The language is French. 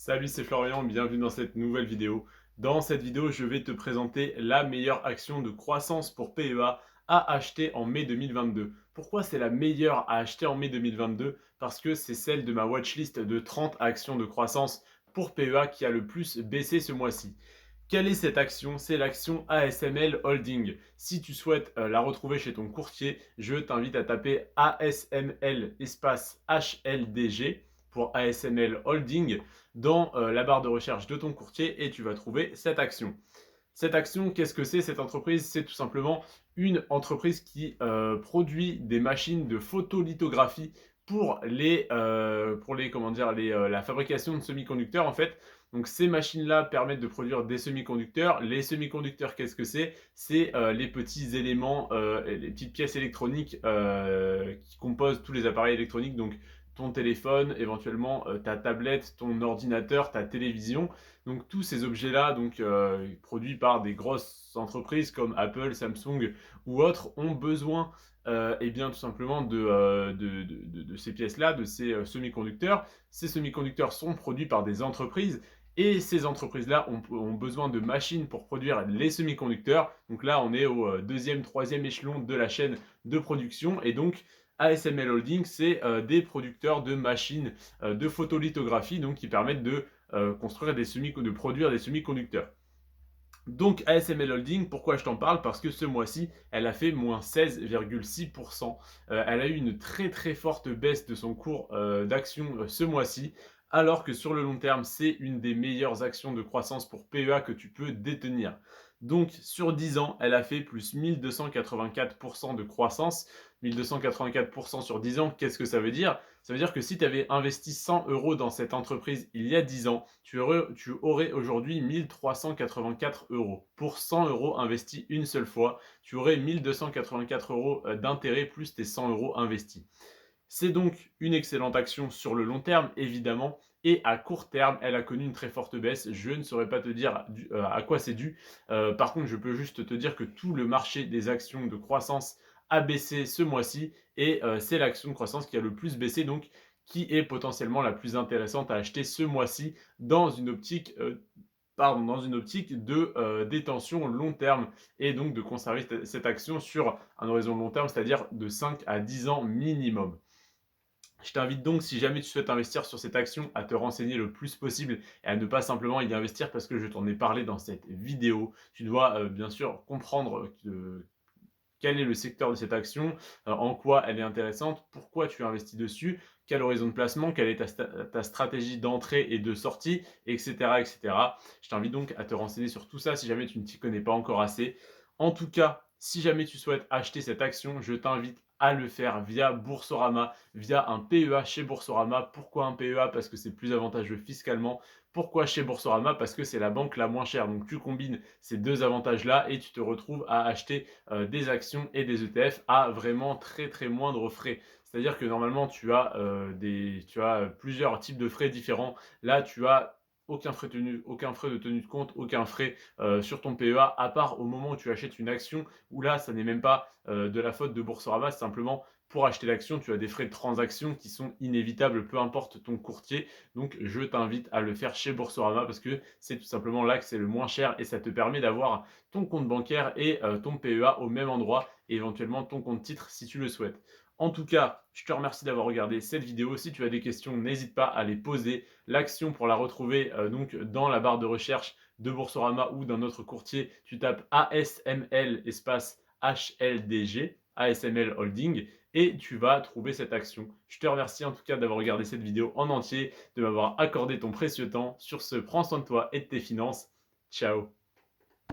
Salut, c'est Florian, bienvenue dans cette nouvelle vidéo. Dans cette vidéo, je vais te présenter la meilleure action de croissance pour PEA à acheter en mai 2022. Pourquoi c'est la meilleure à acheter en mai 2022? Parce que c'est celle de ma watchlist de 30 actions de croissance pour PEA qui a le plus baissé ce mois-ci. Quelle est cette action? C'est l'action ASML Holding. Si tu souhaites la retrouver chez ton courtier, je t'invite à taper ASML espace HLDG pour ASML Holding dans la barre de recherche de ton courtier et tu vas trouver cette action. Cette action, qu'est-ce que c'est cette entreprise? C'est tout simplement une entreprise qui produit des machines de photolithographie pour la fabrication de semi-conducteurs en fait. Donc ces machines-là permettent de produire des semi-conducteurs. Les semi-conducteurs, qu'est-ce que c'est? C'est les petits éléments, les petites pièces électroniques qui composent tous les appareils électroniques. Donc ton téléphone, éventuellement ta tablette, ton ordinateur, ta télévision. Donc tous ces objets-là, produits par des grosses entreprises comme Apple, Samsung ou autres, ont besoin eh bien, tout simplement de ces pièces-là, de ces semi-conducteurs. Ces semi-conducteurs sont produits par des entreprises et ces entreprises-là ont besoin de machines pour produire les semi-conducteurs. Donc là, on est au deuxième, troisième échelon de la chaîne de production et donc ASML Holding, c'est des producteurs de machines de photolithographie donc qui permettent de de produire des semi-conducteurs. Donc ASML Holding, pourquoi je t'en parle? Parce que ce mois-ci, elle a fait moins 16,6%. Elle a eu une très très forte baisse de son cours d'action ce mois-ci, alors que sur le long terme, c'est une des meilleures actions de croissance pour PEA que tu peux détenir. Donc sur 10 ans, elle a fait plus 1284% de croissance. 1284% sur 10 ans, qu'est-ce que ça veut dire? Ça veut dire que si tu avais investi 100 euros dans cette entreprise il y a 10 ans, tu aurais aujourd'hui 1384 euros. Pour 100 euros investis une seule fois, tu aurais 1284 euros d'intérêt plus tes 100 euros investis. C'est donc une excellente action sur le long terme, évidemment, et à court terme, elle a connu une très forte baisse. Je ne saurais pas te dire à quoi c'est dû. Par contre, je peux juste te dire que tout le marché des actions de croissance a baissé ce mois-ci, et c'est l'action de croissance qui a le plus baissé, donc qui est potentiellement la plus intéressante à acheter ce mois-ci dans une optique de détention long terme et donc de conserver cette action sur un horizon long terme, c'est-à-dire de 5 à 10 ans minimum. Je t'invite donc, si jamais tu souhaites investir sur cette action, à te renseigner le plus possible et à ne pas simplement y investir parce que je t'en ai parlé dans cette vidéo. Tu dois bien sûr comprendre quel est le secteur de cette action, en quoi elle est intéressante, pourquoi tu investis dessus, quel horizon de placement, quelle est ta stratégie d'entrée et de sortie, etc., etc. Je t'invite donc à te renseigner sur tout ça si jamais tu ne t'y connais pas encore assez. En tout cas, si jamais tu souhaites acheter cette action, je t'invite à le faire via Boursorama, via un PEA chez Boursorama. Pourquoi un PEA? Parce que c'est plus avantageux fiscalement. Pourquoi chez Boursorama? Parce que c'est la banque la moins chère. Donc tu combines ces deux avantages-là et tu te retrouves à acheter des actions et des ETF à vraiment très très moindre frais. C'est-à-dire que normalement tu as plusieurs types de frais différents. Là, tu as aucun frais de tenue de compte, aucun frais sur ton PEA, à part au moment où tu achètes une action, où là, ça n'est même pas de la faute de Boursorama, c'est simplement pour acheter l'action, tu as des frais de transaction qui sont inévitables, peu importe ton courtier. Donc, je t'invite à le faire chez Boursorama parce que c'est tout simplement là que c'est le moins cher et ça te permet d'avoir ton compte bancaire et ton PEA au même endroit et éventuellement ton compte titre si tu le souhaites. En tout cas, je te remercie d'avoir regardé cette vidéo. Si tu as des questions, n'hésite pas à les poser. L'action pour la retrouver donc dans la barre de recherche de Boursorama ou d'un autre courtier, tu tapes ASML espace HLDG, ASML Holding, et tu vas trouver cette action. Je te remercie en tout cas d'avoir regardé cette vidéo en entier, de m'avoir accordé ton précieux temps. Sur ce, prends soin de toi et de tes finances. Ciao.